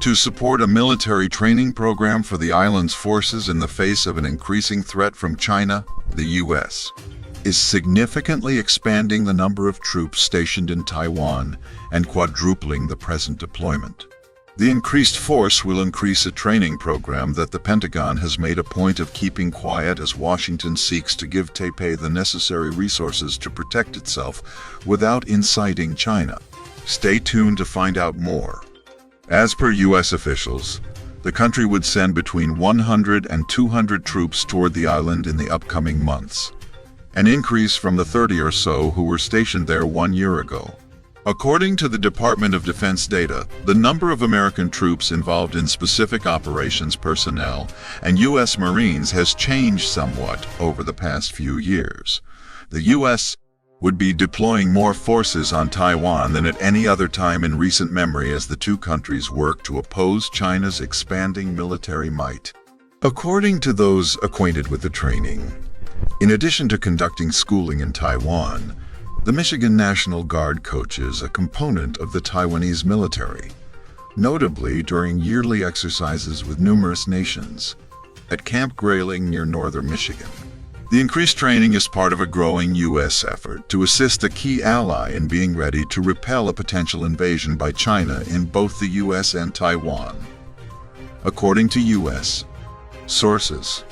to support a military training program for the island's forces in the face of an increasing threat from China, the U.S. is significantly expanding the number of troops stationed in Taiwan and quadrupling the present deployment. The increased force will increase a training program that the Pentagon has made a point of keeping quiet as Washington seeks to give Taipei the necessary resources to protect itself without inciting China. Stay tuned to find out more. As per U.S. officials, the country would send between 100 and 200 troops toward the island in the upcoming months, an increase from the 30 or so who were stationed there 1 year ago. According to the Department of Defense data, the number of American troops involved in specific operations personnel and U.S. Marines has changed somewhat over the past few years. The U.S. would be deploying more forces on Taiwan than at any other time in recent memory as the two countries work to oppose China's expanding military might. According to those acquainted with the training, in addition to conducting schooling in Taiwan, the Michigan National Guard coaches a component of the Taiwanese military, notably during yearly exercises with numerous nations, at Camp Grayling near northern Michigan. The increased training is part of a growing U.S. effort to assist a key ally in being ready to repel a potential invasion by China in both the U.S. and Taiwan. According to U.S. sources,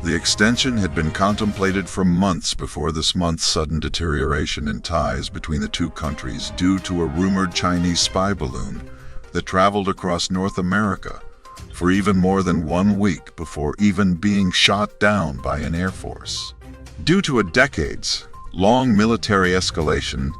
the extension had been contemplated for months before this month's sudden deterioration in ties between the two countries due to a rumored Chinese spy balloon that traveled across North America for even more than 1 week before even being shot down by an air force. Due to a decades-long military escalation,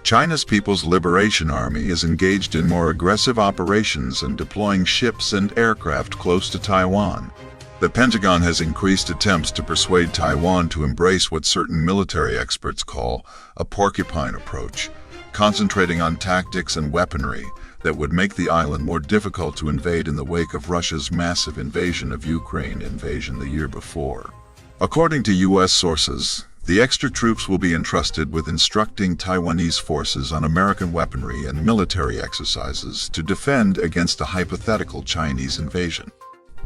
China's People's Liberation Army is engaged in more aggressive operations and deploying ships and aircraft close to Taiwan. The Pentagon has increased attempts to persuade Taiwan to embrace what certain military experts call a porcupine approach, concentrating on tactics and weaponry that would make the island more difficult to invade in the wake of Russia's massive invasion of Ukraine the year before. According to U.S. sources, the extra troops will be entrusted with instructing Taiwanese forces on American weaponry and military exercises to defend against a hypothetical Chinese invasion.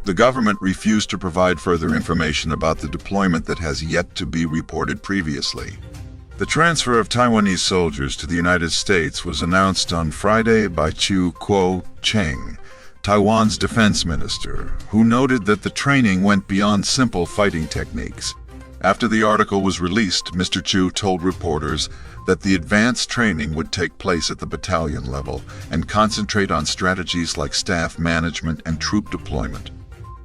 The government refused to provide further information about the deployment that has yet to be reported previously. The transfer of Taiwanese soldiers to the United States was announced on Friday by Chiu Kuo-cheng, Taiwan's defense minister, who noted that the training went beyond simple fighting techniques. After the article was released, Mr. Chiu told reporters that the advanced training would take place at the battalion level and concentrate on strategies like staff management and troop deployment.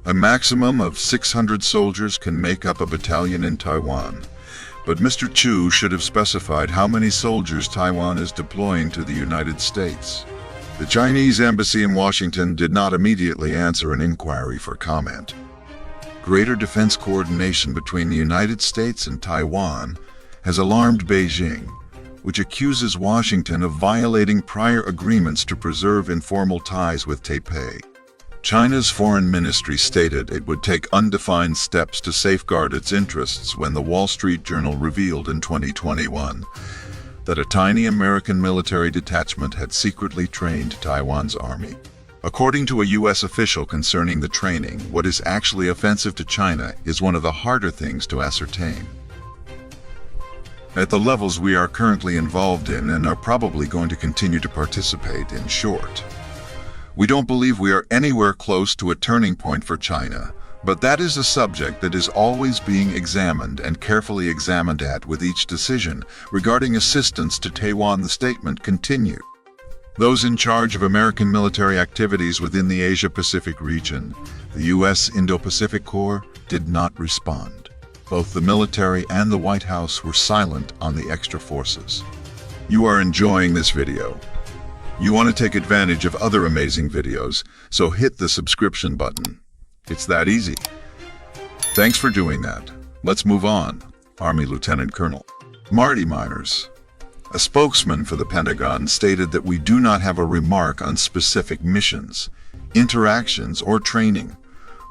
A maximum of 600 soldiers can make up a battalion in Taiwan, but Mr. Chiu should have specified how many soldiers Taiwan is deploying to the United States. The Chinese embassy in Washington did not immediately answer an inquiry for comment. Greater defense coordination between the United States and Taiwan has alarmed Beijing, which accuses Washington of violating prior agreements to preserve informal ties with Taipei. China's foreign ministry stated it would take undefined steps to safeguard its interests when the Wall Street Journal revealed in 2021 that a tiny American military detachment had secretly trained Taiwan's army. According to a U.S. official concerning the training, what is actually offensive to China is one of the harder things to ascertain. At the levels we are currently involved in and are probably going to continue to participate in short, we don't believe we are anywhere close to a turning point for China, but that is a subject that is always being examined and carefully examined at with each decision regarding assistance to Taiwan, the statement continued. Those in charge of American military activities within the Asia-Pacific region, the U.S. Indo-Pacific Corps, did not respond. Both the military and the White House were silent on the extra forces. You are enjoying this video. You want to take advantage of other amazing videos, so hit the subscription button. It's that easy. Thanks for doing that. Let's move on. Army Lieutenant Colonel Marty Miners, a spokesman for the Pentagon, stated that we do not have a remark on specific missions, interactions, or training,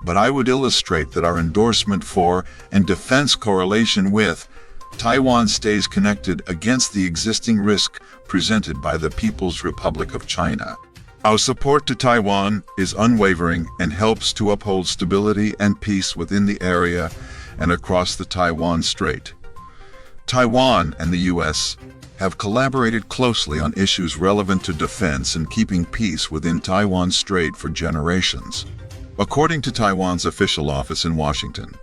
but I would illustrate that our endorsement for and defense correlation with Taiwan stays connected against the existing risk presented by the People's Republic of China. Our support to Taiwan is unwavering and helps to uphold stability and peace within the area and across the Taiwan Strait. Taiwan and the U.S. have collaborated closely on issues relevant to defense and keeping peace within Taiwan Strait for generations, according to Taiwan's official office in Washington.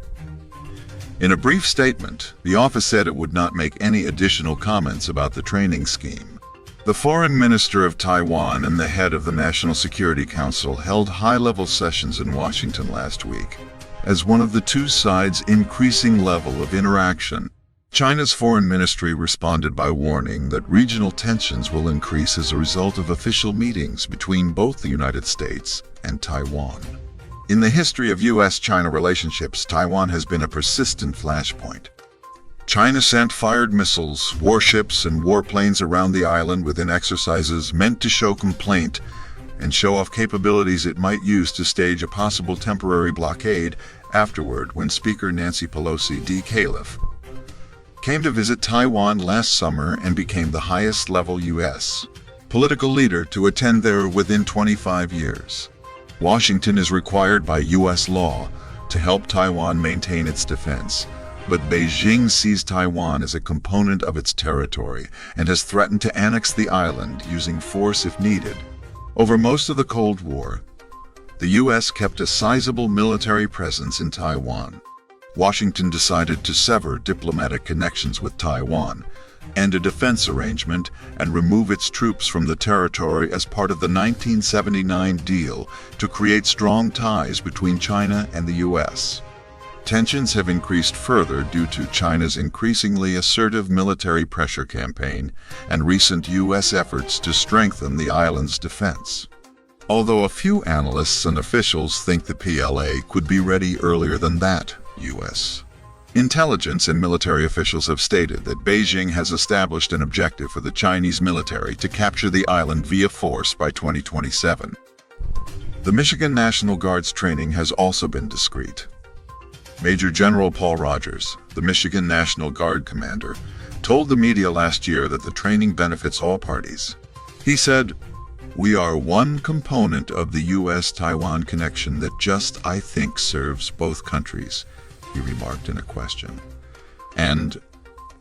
In a brief statement, the office said it would not make any additional comments about the training scheme. The foreign minister of Taiwan and the head of the National Security Council held high-level sessions in Washington last week. As one of the two sides' increasing level of interaction, China's foreign ministry responded by warning that regional tensions will increase as a result of official meetings between both the United States and Taiwan. In the history of U.S.-China relationships, Taiwan has been a persistent flashpoint. China sent fired missiles, warships, and warplanes around the island within exercises meant to show complaint and show off capabilities it might use to stage a possible temporary blockade afterward when Speaker Nancy Pelosi D. Caliph came to visit Taiwan last summer and became the highest-level U.S. political leader to attend there within 25 years. Washington is required by U.S. law to help Taiwan maintain its defense, but Beijing sees Taiwan as a component of its territory and has threatened to annex the island using force if needed. Over most of the Cold War, the U.S. kept a sizable military presence in Taiwan. Washington decided to sever diplomatic connections with Taiwan, end a defense arrangement, and remove its troops from the territory as part of the 1979 deal to create strong ties between China and the U.S. Tensions have increased further due to China's increasingly assertive military pressure campaign and recent U.S. efforts to strengthen the island's defense. Although a few analysts and officials think the PLA could be ready earlier than that, U.S. intelligence and military officials have stated that Beijing has established an objective for the Chinese military to capture the island via force by 2027. The Michigan National Guard's training has also been discreet. Major General Paul Rogers, the Michigan National Guard commander, told the media last year that the training benefits all parties. He said, "We are one component of the U.S.-Taiwan connection that just, I think, serves both countries," he remarked in a question and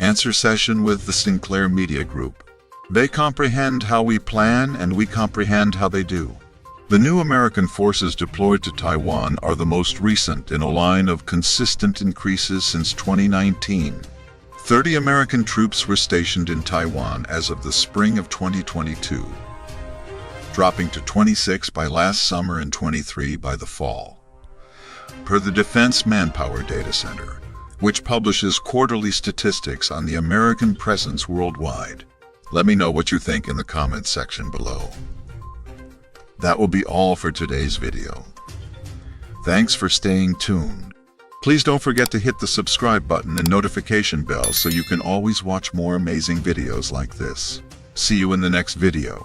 answer session with the Sinclair Media Group. "They comprehend how we plan and we comprehend how they do." The new American forces deployed to Taiwan are the most recent in a line of consistent increases since 2019. 30 American troops were stationed in Taiwan as of the spring of 2022, dropping to 26 by last summer and 23 by the fall. Per the Defense Manpower Data Center, which publishes quarterly statistics on the American presence worldwide. Let me know what you think in the comments section below. That will be all for today's video. Thanks for staying tuned. Please don't forget to hit the subscribe button and notification bell so you can always watch more amazing videos like this. See you in the next video.